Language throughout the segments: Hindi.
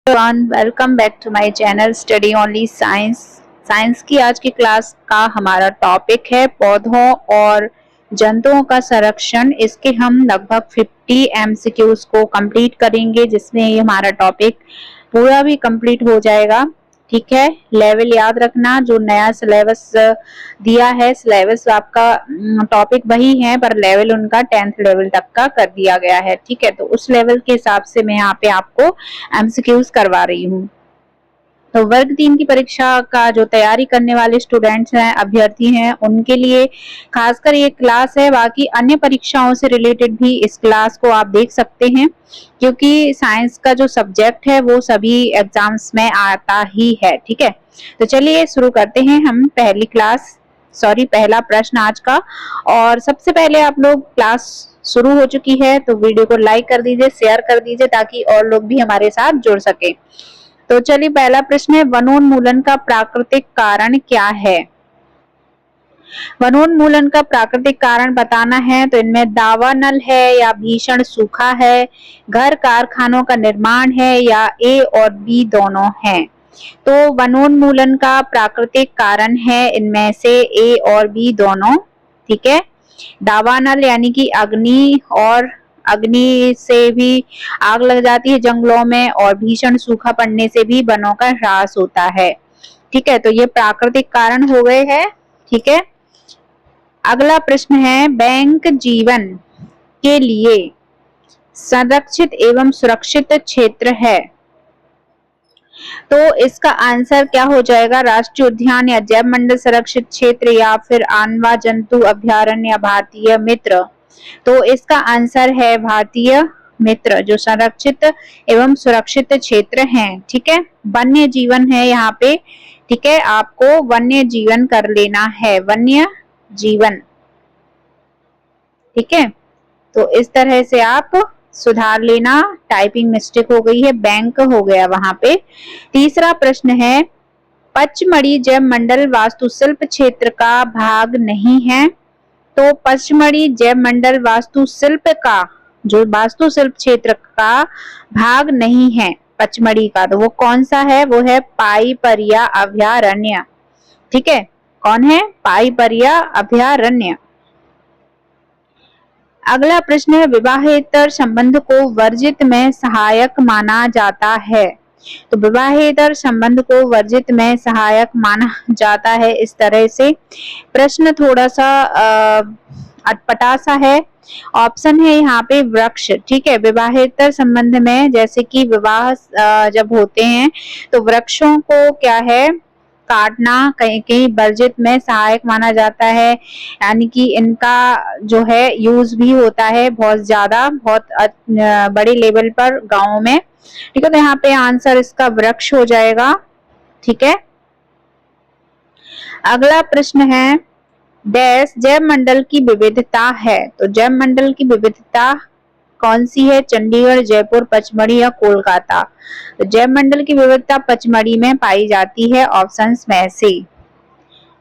Welcome back to my channel study only science. Science की आज की क्लास का हमारा टॉपिक है पौधों और जंतुओं का संरक्षण। इसके हम लगभग 50 एमसीक्यूज को कंप्लीट करेंगे, जिसमें ये हमारा टॉपिक पूरा भी कंप्लीट हो जाएगा। ठीक है, लेवल याद रखना, जो नया सिलेबस दिया है, सिलेबस आपका टॉपिक वही है पर लेवल उनका 10th लेवल तक का कर दिया गया है। ठीक है, तो उस लेवल के हिसाब से मैं यहाँ पे आपको एमसीक्यूज करवा रही हूँ। तो वर्ग 3 की परीक्षा का जो तैयारी करने वाले स्टूडेंट्स हैं, अभ्यर्थी हैं, उनके लिए खासकर ये क्लास है। बाकी अन्य परीक्षाओं से रिलेटेड भी इस क्लास को आप देख सकते हैं, क्योंकि साइंस का जो सब्जेक्ट है वो सभी एग्जाम्स में आता ही है। ठीक है, तो चलिए शुरू करते हैं हम पहला प्रश्न आज का। और सबसे पहले आप लोग, क्लास शुरू हो चुकी है तो वीडियो को लाइक कर दीजिए, शेयर कर दीजिए, ताकि और लोग भी हमारे साथ जुड़ सके। तो चलिए, पहला प्रश्न है, वनोन्मूलन का प्राकृतिक कारण क्या है? वनोन्मूलन का प्राकृतिक कारण बताना है तो इनमें दावानल है या भीषण सूखा है, घर कारखानों का निर्माण है, या ए और बी दोनों हैं। तो वनोन्मूलन का प्राकृतिक कारण है इनमें से ए और बी दोनों। ठीक है, दावानल यानी कि अग्नि से भी आग लग जाती है जंगलों में, और भीषण सूखा पड़ने से भी वनों का ह्रास होता है। ठीक है, तो ये प्राकृतिक कारण हो गए हैं। ठीक है, अगला प्रश्न है, बैंक जीवन के लिए संरक्षित एवं सुरक्षित क्षेत्र है। तो इसका आंसर क्या हो जाएगा? राष्ट्रीय उद्यान या जैव मंडल संरक्षित क्षेत्र, या फिर आनवा जंतु अभ्यारण्य या भारतीय मित्र। तो इसका आंसर है भारतीय मित्र, जो संरक्षित एवं सुरक्षित क्षेत्र हैं। ठीक है, वन्य जीवन है यहाँ पे। ठीक है, आपको वन्य जीवन कर लेना है, वन्य जीवन। ठीक है, तो इस तरह से आप सुधार लेना, टाइपिंग मिस्टेक हो गई है, बैंक हो गया वहां पे। तीसरा प्रश्न है, पचमढ़ी जैव मंडल वास्तुशिल्प क्षेत्र का भाग नहीं है। तो पचमढ़ी जैव मंडल वास्तुशिल्प का, जो वास्तुशिल्प क्षेत्र का भाग नहीं है पचमढ़ी का, तो वो कौन सा है? वो है पाईपरिया अभ्यारण्य। ठीक है, कौन है? पाईपरिया अभ्यारण्य। अगला प्रश्न है, विवाहेतर संबंध को वर्जित में सहायक माना जाता है। तो विवाहेतर संबंध को वर्जित में सहायक माना जाता है, इस तरह से प्रश्न थोड़ा सा अटपटा सा है। ऑप्शन है यहाँ पे वृक्ष। ठीक है, विवाहेतर संबंध में जैसे कि विवाह जब होते हैं तो वृक्षों को क्या है, काटना कहीं कहीं वर्जित में सहायक माना जाता है, यानी कि इनका जो है यूज भी होता है बहुत ज्यादा, बहुत बड़े लेवल पर गांवों में। ठीक है, तो यहाँ पे आंसर इसका वृक्ष हो जाएगा। ठीक है, अगला प्रश्न है, डैश जैव मंडल की विविधता है। तो जैव मंडल की विविधता कौन सी है? चंडीगढ़, जयपुर, पचमढ़ी या कोलकाता। तो जैव मंडल की विविधता पचमढ़ी में पाई जाती है, ऑप्शंस में से।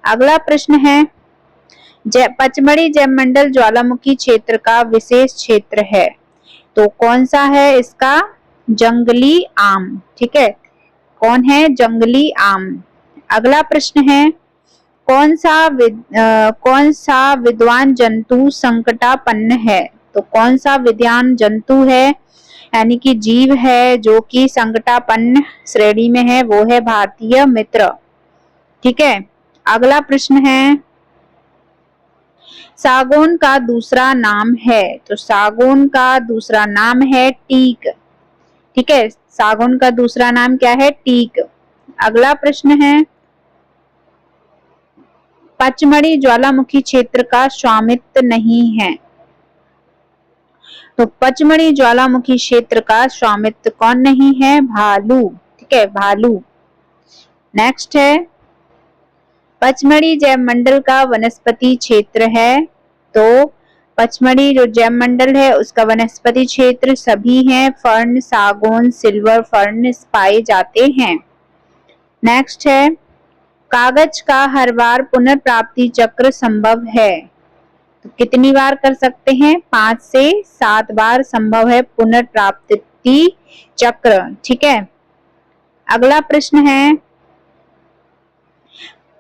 अगला प्रश्न है, पचमढ़ी जैव मंडल ज्वालामुखी क्षेत्र का विशेष क्षेत्र है। तो कौन सा है इसका? जंगली आम। ठीक है, कौन है? जंगली आम। अगला प्रश्न है, कौन सा विद्वान जंतु संकटापन्न है। तो कौन सा विद्वान जंतु है, यानी कि जीव है जो कि संकटापन्न श्रेणी में है, वो है भारतीय मित्र। ठीक है, अगला प्रश्न है, सागौन का दूसरा नाम है। तो सागौन का दूसरा नाम है टीक। ठीक है, सागौन का दूसरा नाम क्या है? टीक। अगला प्रश्न है, पचमढ़ी ज्वालामुखी क्षेत्र का स्वामित्व नहीं है। तो पचमढ़ी ज्वालामुखी क्षेत्र का स्वामित्व कौन नहीं है? भालू। ठीक है, भालू। नेक्स्ट है, पचमढ़ी जैव मंडल का वनस्पति क्षेत्र है। तो पचमढ़ी जो जैव मंडल है उसका वनस्पति क्षेत्र सभी हैं, फर्न, सागौन, सिल्वर फर्न पाए जाते हैं। नेक्स्ट है, कागज का हर बार पुनर्प्राप्ति चक्र संभव है। तो कितनी बार कर सकते हैं? 5 से 7 बार संभव है पुनर्प्राप्ति चक्र। ठीक है, अगला प्रश्न है,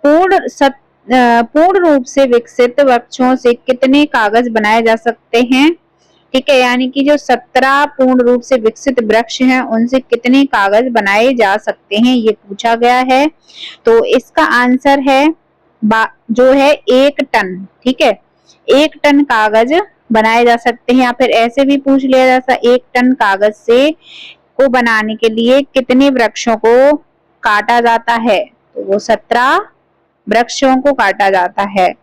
पूर्ण रूप से विकसित वृक्षों से कितने कागज बनाए जा सकते हैं? ठीक है, यानी कि जो 17 पूर्ण रूप से विकसित वृक्ष हैं उनसे कितने कागज बनाए जा सकते हैं, ये पूछा गया है। तो इसका आंसर है जो है 1 टन। ठीक है, 1 टन कागज बनाए जा सकते हैं, या फिर ऐसे भी पूछ लिया जा सकता है 1 टन कागज से को बनाने के लिए कितने वृक्षों को काटा जाता है, तो वो 17 वृक्षों को काटा जाता है।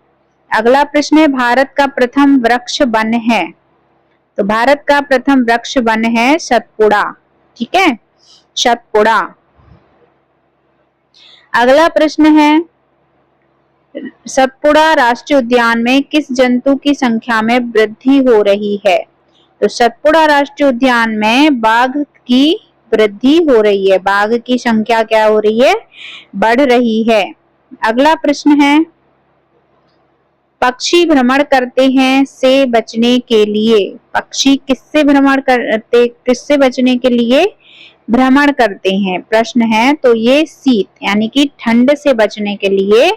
अगला प्रश्न है, भारत का प्रथम वृक्ष वन है, तो भारत का प्रथम वृक्ष वन है सतपुड़ा। ठीक है, सतपुड़ा। अगला प्रश्न है, सतपुड़ा राष्ट्रीय उद्यान में किस जंतु की संख्या में वृद्धि हो रही है? तो सतपुड़ा राष्ट्रीय उद्यान में बाघ की वृद्धि हो रही है, बाघ की संख्या क्या हो रही है? बढ़ रही है। अगला प्रश्न है, पक्षी भ्रमण करते हैं से बचने के लिए, पक्षी किससे भ्रमण करते, किससे बचने के लिए भ्रमण करते हैं? प्रश्न है तो ये शीत यानी कि ठंड से बचने के लिए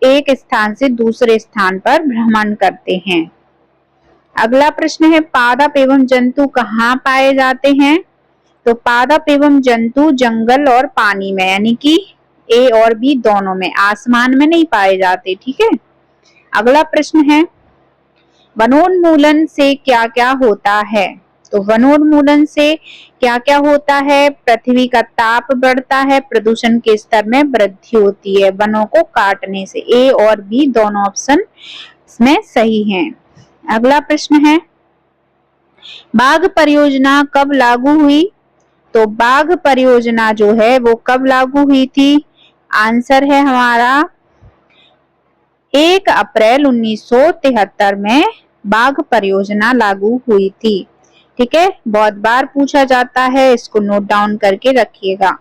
एक स्थान से दूसरे स्थान पर भ्रमण करते हैं। अगला प्रश्न है, पादप एवं जंतु कहाँ पाए जाते हैं? तो पादप एवं जंतु जंगल और पानी में, यानी कि ए और बी दोनों में, आसमान में नहीं पाए जाते। ठीक है। अगला प्रश्न है, वनोन्मूलन से क्या क्या होता है? तो वनोन्मूलन से क्या क्या होता है? पृथ्वी का ताप बढ़ता है, प्रदूषण के स्तर में वृद्धि होती है वनों को काटने से। ए और बी दोनों ऑप्शन इसमें सही हैं। अगला प्रश्न है, बाघ परियोजना कब लागू हुई? तो बाघ परियोजना जो है वो कब लागू हुई थी? आंसर है हमारा 1 अप्रैल 1973 में बाघ परियोजना लागू हुई थी। ठीक है, बहुत बार पूछा जाता है, इसको नोट डाउन करके रखिएगा।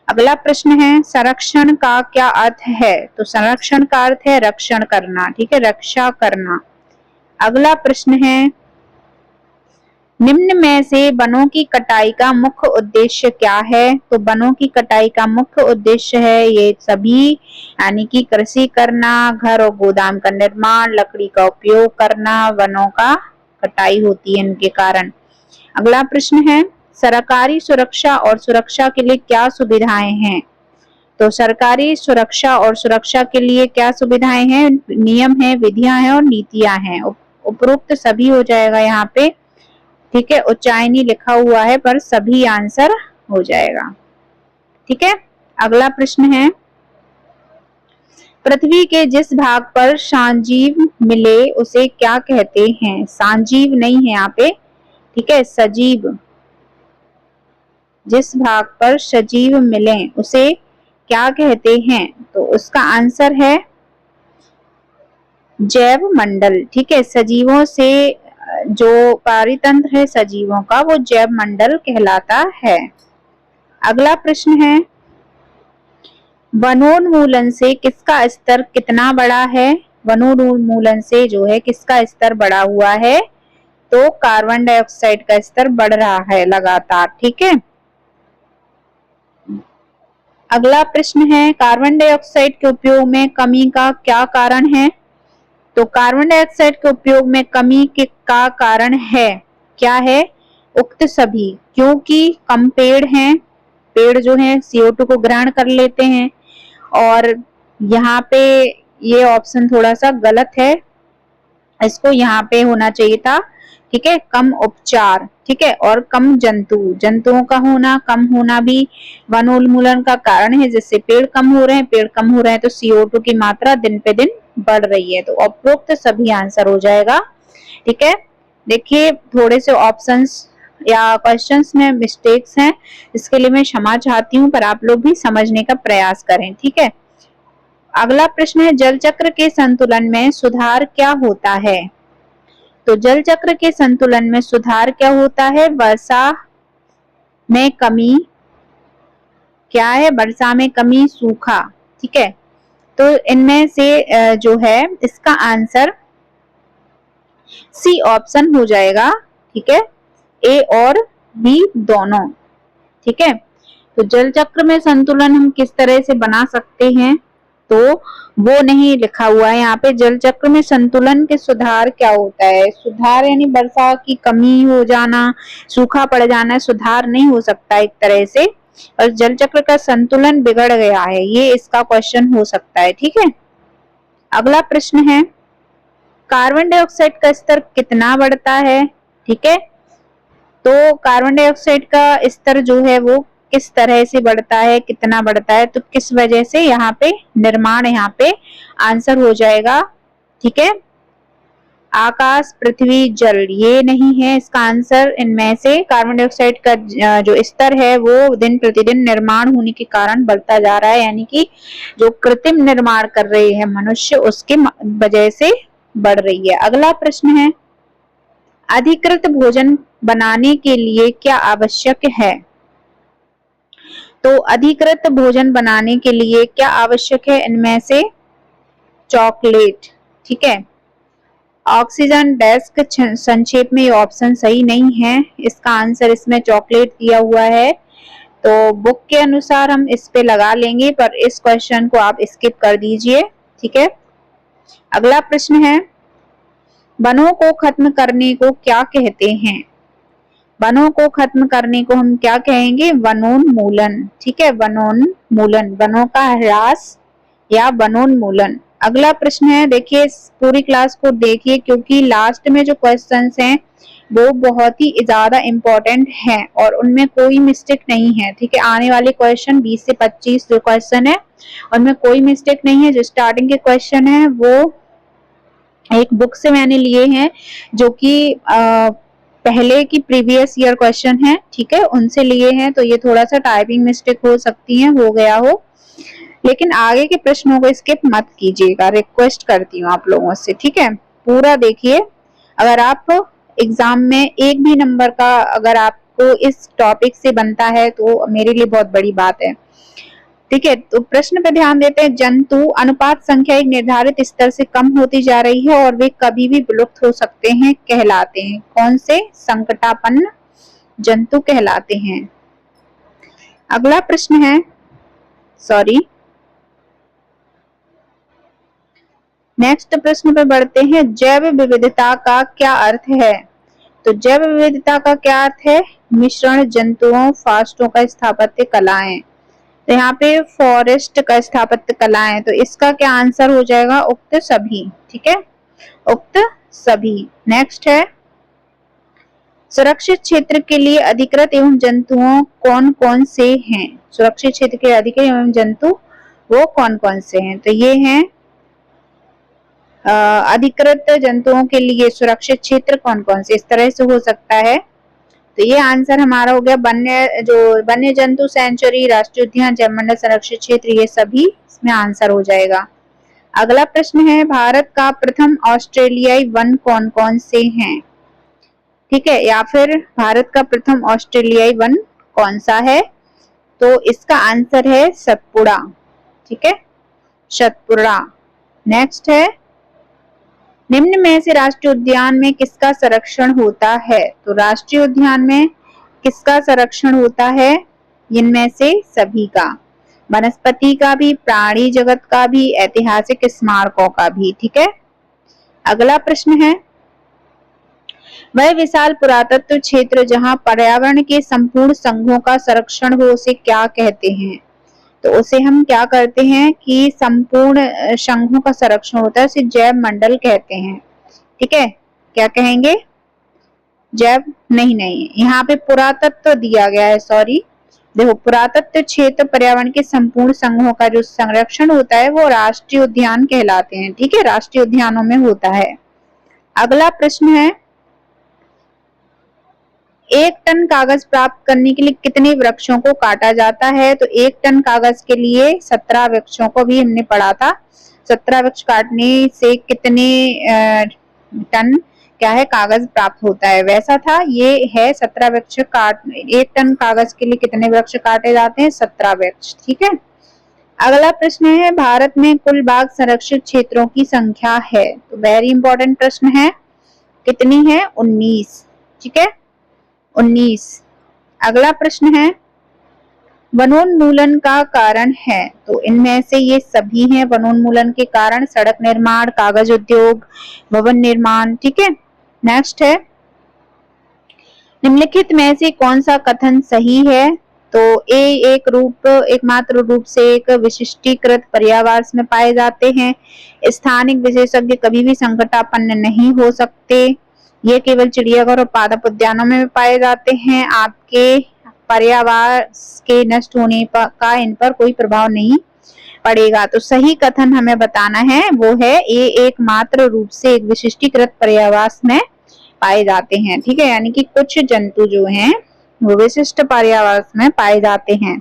अगला प्रश्न है, संरक्षण का क्या अर्थ है? तो संरक्षण का अर्थ है रक्षण करना। ठीक है, रक्षा करना। अगला प्रश्न है, निम्न में से वनों की कटाई का मुख्य उद्देश्य क्या है? तो वनों की कटाई का मुख्य उद्देश्य है ये सभी, यानी कि कृषि करना, घर और गोदाम का निर्माण, लकड़ी का उपयोग करना, वनों का कटाई होती है इनके कारण। अगला प्रश्न है, सरकारी सुरक्षा और सुरक्षा के लिए क्या सुविधाएं हैं? तो सरकारी सुरक्षा और सुरक्षा के लिए क्या सुविधाएं हैं? नियम है, विधियां हैं और नीतियां हैं। उपरोक्त सभी हो जाएगा यहाँ पे। ठीक है, उच्चायनी लिखा हुआ है पर सभी आंसर हो जाएगा। ठीक है। अगला प्रश्न है, पृथ्वी के जिस भाग पर संजीव मिले उसे क्या कहते हैं? संजीव नहीं है यहाँ पे, ठीक है, सजीव। जिस भाग पर सजीव मिले उसे क्या कहते हैं? तो उसका आंसर है जैव मंडल। ठीक है, सजीवों से जो पारितंत्र है सजीवों का वो जैव मंडल कहलाता है। अगला प्रश्न है, वनोन्मूलन से किसका स्तर कितना बढ़ा है? वनोन्मूलन से जो है किसका स्तर बढ़ा हुआ है? तो कार्बन डाइऑक्साइड का स्तर बढ़ रहा है लगातार। ठीक है। अगला प्रश्न है, कार्बन डाइऑक्साइड के उपयोग में कमी का क्या कारण है? तो कार्बन डाइऑक्साइड के उपयोग में कमी के का कारण है क्या है? उक्त सभी, क्योंकि कम पेड़ हैं, पेड़ जो हैं CO2 को ग्रहण कर लेते हैं, और यहाँ पे ये ऑप्शन थोड़ा सा गलत है, इसको यहाँ पे होना चाहिए था। ठीक है, कम उपचार। ठीक है, और कम जंतुओं का होना, कम होना भी वनोन्मूलन का कारण है, जिससे पेड़ कम हो रहे हैं, पेड़ कम हो रहे हैं तो CO2 की मात्रा दिन पे दिन बढ़ रही है। तो उपरोक्त सभी आंसर हो जाएगा। ठीक है, देखिए थोड़े से ऑप्शंस या क्वेश्चंस में मिस्टेक्स हैं, इसके लिए मैं क्षमा चाहती हूँ, पर आप लोग भी समझने का प्रयास करें। ठीक है। अगला प्रश्न है, जल चक्र के संतुलन में सुधार क्या होता है? तो जल चक्र के संतुलन में सुधार क्या होता है? वर्षा में कमी, क्या है? वर्षा में कमी, सूखा। ठीक है, तो इनमें से जो है इसका आंसर सी ऑप्शन हो जाएगा। ठीक है, ए और बी दोनों। ठीक है, तो जल चक्र में संतुलन हम किस तरह से बना सकते हैं, तो वो नहीं लिखा हुआ है यहाँ पे। जल चक्र में संतुलन के सुधार क्या होता है, सुधार यानी वर्षा की कमी हो जाना, सूखा पड़ जाना, सुधार नहीं हो सकता एक तरह से। और जल चक्र का संतुलन बिगड़ गया है, ये इसका क्वेश्चन हो सकता है। ठीक है, अगला प्रश्न है कार्बन डाइऑक्साइड का स्तर कितना बढ़ता है। ठीक है, तो कार्बन डाइऑक्साइड का स्तर जो है वो किस तरह से बढ़ता है, कितना बढ़ता है, तो किस वजह से, यहाँ पे निर्माण, यहाँ पे आंसर हो जाएगा। ठीक है, आकाश, पृथ्वी, जल, ये नहीं है इसका आंसर। इनमें से कार्बन डाइऑक्साइड का जो स्तर है वो दिन प्रतिदिन निर्माण होने के कारण बढ़ता जा रहा है, यानी कि जो कृत्रिम निर्माण कर रहे हैं मनुष्य, उसके वजह से बढ़ रही है। अगला प्रश्न है अधिकृत भोजन बनाने के लिए क्या आवश्यक है। तो अधिकृत भोजन बनाने के लिए क्या आवश्यक है, इनमें से चॉकलेट। ठीक है, ऑक्सीजन, डेस्क, संक्षेप में ये ऑप्शन सही नहीं है, इसका आंसर इसमें चॉकलेट दिया हुआ है। तो बुक के अनुसार हम इस पे लगा लेंगे, पर इस क्वेश्चन को आप स्किप कर दीजिए। ठीक है, अगला प्रश्न है वनों को खत्म करने को क्या कहते हैं। वनों को खत्म करने को हम क्या कहेंगे, वनोन्मूलन। ठीक है, वनोन्मूलन, वनों का ह्रास या वनोन्मूलन। अगला प्रश्न है, देखिए पूरी क्लास को देखिए क्योंकि लास्ट में जो क्वेश्चंस हैं वो बहुत ही ज्यादा इंपॉर्टेंट हैं और उनमें कोई मिस्टेक नहीं है। ठीक है, आने वाले क्वेश्चन 20 से 25 जो क्वेश्चन है उनमें कोई मिस्टेक नहीं है। जो स्टार्टिंग के क्वेश्चन है वो एक बुक से मैंने लिए हैं जो कि पहले की प्रीवियस ईयर क्वेश्चन है। ठीक है, उनसे लिए हैं, तो ये थोड़ा सा टाइपिंग मिस्टेक हो सकती है, हो गया हो, लेकिन आगे के प्रश्नों को स्किप मत कीजिएगा, रिक्वेस्ट करती हूँ आप लोगों से। ठीक है, पूरा देखिए। अगर आप एग्जाम में एक भी नंबर का अगर आपको इस टॉपिक से बनता है तो मेरे लिए बहुत बड़ी बात है। ठीक है, तो प्रश्न पे ध्यान देते हैं। जंतु अनुपात संख्या एक निर्धारित स्तर से कम होती जा रही है और वे कभी भी विलुप्त हो सकते हैं, कहलाते हैं कौन से, संकटापन्न जंतु कहलाते हैं। अगला प्रश्न है, नेक्स्ट प्रश्न पे बढ़ते हैं। जैव विविधता का क्या अर्थ है। तो जैव विविधता का क्या अर्थ है, मिश्रण जंतुओं, फास्टों का स्थापत्य कलाएं। तो यहाँ पे फॉरेस्ट का स्थापत्य कलाएं, तो इसका क्या आंसर हो जाएगा, उक्त सभी। ठीक है, उक्त सभी। नेक्स्ट है सुरक्षित क्षेत्र के लिए अधिकृत एवं जंतुओं कौन कौन से हैं। सुरक्षित क्षेत्र के अधिकृत एवं जंतु वो कौन कौन से हैं, तो ये हैं अधिकृत जंतुओं के लिए सुरक्षित क्षेत्र कौन कौन से, इस तरह से हो सकता है। तो ये आंसर हमारा हो गया वन्य जंतु सेंचुरी, राष्ट्रीय उद्यान, जैव मंडल, संरक्षित क्षेत्र, ये सभी इसमें आंसर हो जाएगा। अगला प्रश्न है भारत का प्रथम ऑस्ट्रेलियाई वन कौन कौन से हैं। ठीक है, या फिर भारत का प्रथम ऑस्ट्रेलियाई वन कौन सा है, तो इसका आंसर है सतपुड़ा। ठीक है, सतपुड़ा। नेक्स्ट है निम्न में से राष्ट्रीय उद्यान में किसका संरक्षण होता है। तो राष्ट्रीय उद्यान में किसका संरक्षण होता है, इनमें से सभी का, वनस्पति का भी, प्राणी जगत का भी, ऐतिहासिक स्मारकों का भी। ठीक है, अगला प्रश्न है वह विशाल पुरातत्व क्षेत्र जहां पर्यावरण के संपूर्ण संघों का संरक्षण हो उसे क्या कहते हैं। तो उसे हम क्या करते हैं कि संपूर्ण संघों का संरक्षण होता है, उसे जैव मंडल कहते हैं। ठीक है, क्या कहेंगे, जैव नहीं, यहाँ पे पुरातत्व दिया गया है, सॉरी। देखो पुरातत्व क्षेत्र पर्यावरण के संपूर्ण संघों का जो संरक्षण होता है वो राष्ट्रीय उद्यान कहलाते हैं। ठीक है, राष्ट्रीय उद्यानों में होता है। अगला प्रश्न है 1 टन कागज प्राप्त करने के लिए कितने वृक्षों को काटा जाता है। तो 1 टन कागज के लिए 17 वृक्षों को भी हमने पढ़ा था। 17 वृक्ष काटने से कितने टन क्या है कागज प्राप्त होता है, वैसा था। ये है 17 वृक्ष 1 टन कागज के लिए कितने वृक्ष काटे जाते हैं, 17 वृक्ष। ठीक है, अगला प्रश्न है भारत में कुल बाघ संरक्षित क्षेत्रों की संख्या है। तो वेरी इंपॉर्टेंट प्रश्न है, कितनी है, 19। ठीक है, 19। अगला प्रश्न है वनोन्मूलन का कारण है, तो इनमें से ये सभी हैं वनोन्मूलन के कारण, सड़क निर्माण, कागज उद्योग, भवन निर्माण। ठीक है, नेक्स्ट है, निम्नलिखित में से कौन सा कथन सही है? तो ए एकमात्र रूप से एक विशिष्टीकृत पर्यावास में पाए जाते हैं। स्थानिक विशेषज्ञ कभी भी संकटापन्न नहीं हो सकते। ये केवल चिड़ियाघर और पादप उद्यानों में पाए जाते हैं। आपके पर्यावास के नष्ट होने का इन पर कोई प्रभाव नहीं पड़ेगा। तो सही कथन हमें बताना है, वो है ए एकमात्र रूप से एक विशिष्टीकृत पर्यावास में पाए जाते हैं। ठीक है, यानी कि कुछ जंतु जो हैं वो विशिष्ट पर्यावास में पाए जाते हैं।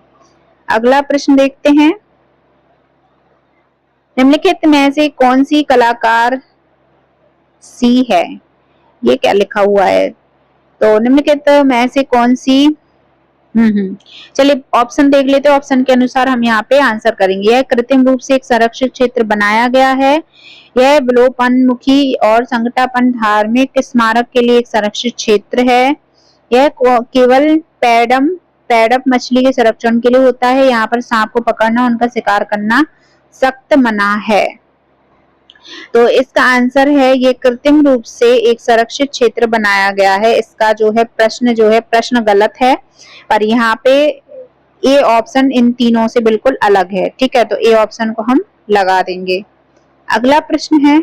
अगला प्रश्न देखते हैं, निम्नलिखित में से कौन सी कलाकार सी है? ये क्या लिखा हुआ है? तो निम्नलिखित में से कौन सी, चलिए ऑप्शन देख लेते हैं। ऑप्शन के अनुसार हम यहाँ पे आंसर करेंगे। यह कृत्रिम रूप से एक संरक्षित क्षेत्र बनाया गया है। यह विलोपन्मुखी और संकटापन्न धार्मिक स्मारक के लिए एक संरक्षित क्षेत्र है। यह केवल पैडअप मछली के संरक्षण के लिए होता है। यहाँ पर सांप को पकड़ना, उनका शिकार करना सख्त मना है। तो इसका आंसर है, ये कृत्रिम रूप से एक संरक्षित क्षेत्र बनाया गया है। इसका जो है प्रश्न गलत है, पर यहाँ पे ए ऑप्शन इन तीनों से बिल्कुल अलग है। ठीक है, तो ए ऑप्शन को हम लगा देंगे। अगला प्रश्न है,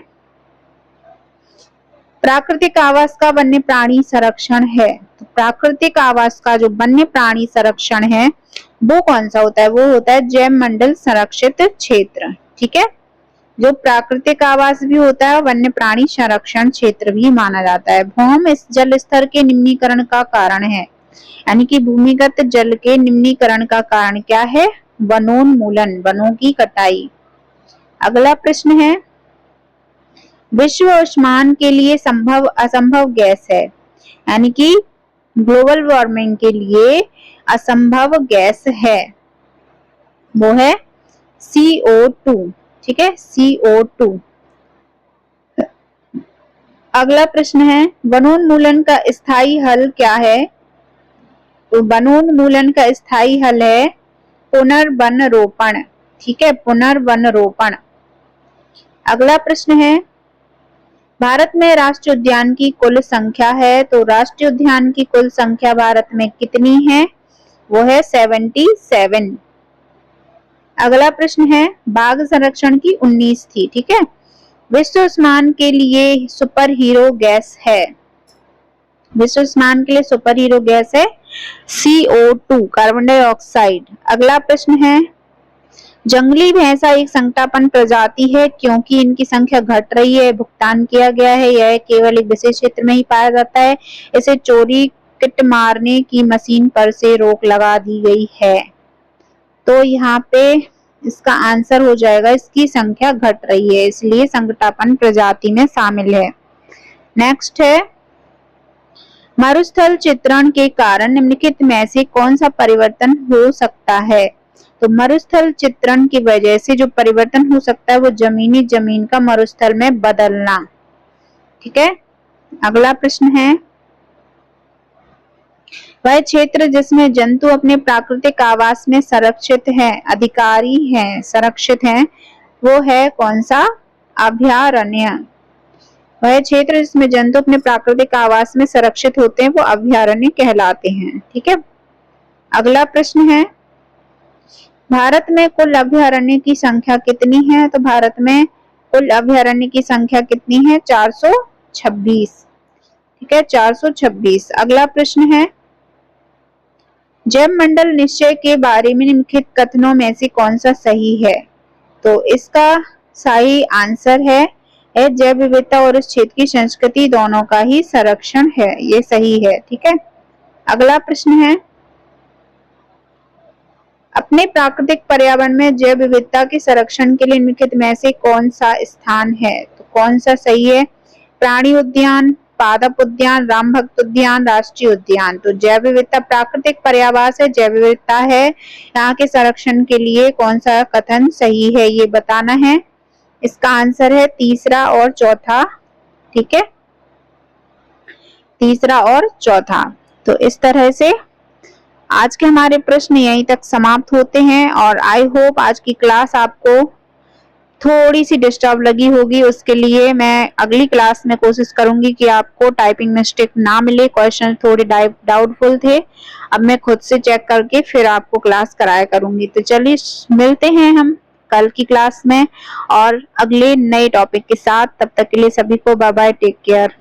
प्राकृतिक आवास का वन्य प्राणी संरक्षण है। तो प्राकृतिक आवास का जो वन्य प्राणी संरक्षण है वो कौन सा होता है? वो होता है जैव मंडल संरक्षित क्षेत्र। ठीक है, जो प्राकृतिक आवास भी होता है वन्य प्राणी संरक्षण क्षेत्र भी माना जाता है। भौम इस जल स्तर के निम्नीकरण का कारण है, यानी कि भूमिगत जल के निम्नीकरण का कारण क्या है? वनोन्मूलन, वनों की कटाई। अगला प्रश्न है, विश्व उष्मायन के लिए संभव असंभव गैस है, यानी कि ग्लोबल वार्मिंग के लिए असंभव गैस है, वो है CO2। ठीक है, CO2। अगला प्रश्न है, वनोन्मूलन का स्थायी हल क्या है? तो वनोन्मूलन का स्थायी हल है पुनर्वन रोपण। ठीक है, पुनर्वन रोपण। अगला प्रश्न है, भारत में राष्ट्रीय उद्यान की कुल संख्या है। तो राष्ट्रीय उद्यान की कुल संख्या भारत में कितनी है? वो है 77। अगला प्रश्न है, बाघ संरक्षण की 19 थी। ठीक है, विश्व उष्मायन के लिए सुपर हीरो गैस है। विश्व उष्मायन के लिए सुपर हीरो गैस है CO2, कार्बन डाइऑक्साइड। अगला प्रश्न है, जंगली भैंसा एक संकटापन्न प्रजाति है क्योंकि इनकी संख्या घट रही है। भुगतान किया गया है, यह केवल एक विशेष क्षेत्र में ही पाया जाता है। इसे चोरी किट मारने की मशीन पर से रोक लगा दी गई है। तो यहाँ पे इसका आंसर हो जाएगा, इसकी संख्या घट रही है इसलिए संकटापन्न प्रजाति में शामिल है। नेक्स्ट है, मरुस्थल चित्रण के कारण निम्नलिखित में से कौन सा परिवर्तन हो सकता है? तो मरुस्थल चित्रण की वजह से जो परिवर्तन हो सकता है वो जमीन का मरुस्थल में बदलना। ठीक है, अगला प्रश्न है, वह क्षेत्र जिसमें जंतु अपने प्राकृतिक आवास में संरक्षित हैं, संरक्षित हैं, वो है कौन सा? अभयारण्य। वह क्षेत्र जिसमें जंतु अपने प्राकृतिक आवास में संरक्षित होते हैं वो अभयारण्य कहलाते हैं। ठीक है, अगला प्रश्न है, भारत में कुल अभयारण्य की संख्या कितनी है? तो भारत में कुल अभयारण्य की संख्या कितनी है? 426। ठीक है, 426। अगला प्रश्न है, जैव मंडल निश्चय के बारे में निम्नलिखित कथनों में से कौन सा सही है? तो इसका सही आंसर है जैव विविधता और उस क्षेत्र की संस्कृति दोनों का ही संरक्षण है, ये सही है। ठीक है, अगला प्रश्न है, अपने प्राकृतिक पर्यावरण में जैव विविधता के संरक्षण के लिए निम्नलिखित में से कौन सा स्थान है? तो कौन सा सही है? प्राणी उद्यान, पादप उद्यान, राम भक्त उद्यान, राष्ट्रीय उद्यान। तो जैव विविधता प्राकृतिक पर्यावास है, जैव विविधता है, यहाँ के संरक्षण के लिए कौन सा कथन सही है ये बताना है। इसका आंसर है तीसरा और चौथा। ठीक है, तीसरा और चौथा। तो इस तरह से आज के हमारे प्रश्न यहीं तक समाप्त होते हैं और आई होप आज की क्लास आपको थोड़ी सी डिस्टर्ब लगी होगी। उसके लिए मैं अगली क्लास में कोशिश करूंगी कि आपको टाइपिंग मिस्टेक ना मिले। क्वेश्चन थोड़े डाउटफुल थे, अब मैं खुद से चेक करके फिर आपको क्लास कराया करूंगी। तो चलिए मिलते हैं हम कल की क्लास में और अगले नए टॉपिक के साथ। तब तक के लिए सभी को बाय बाय, टेक केयर।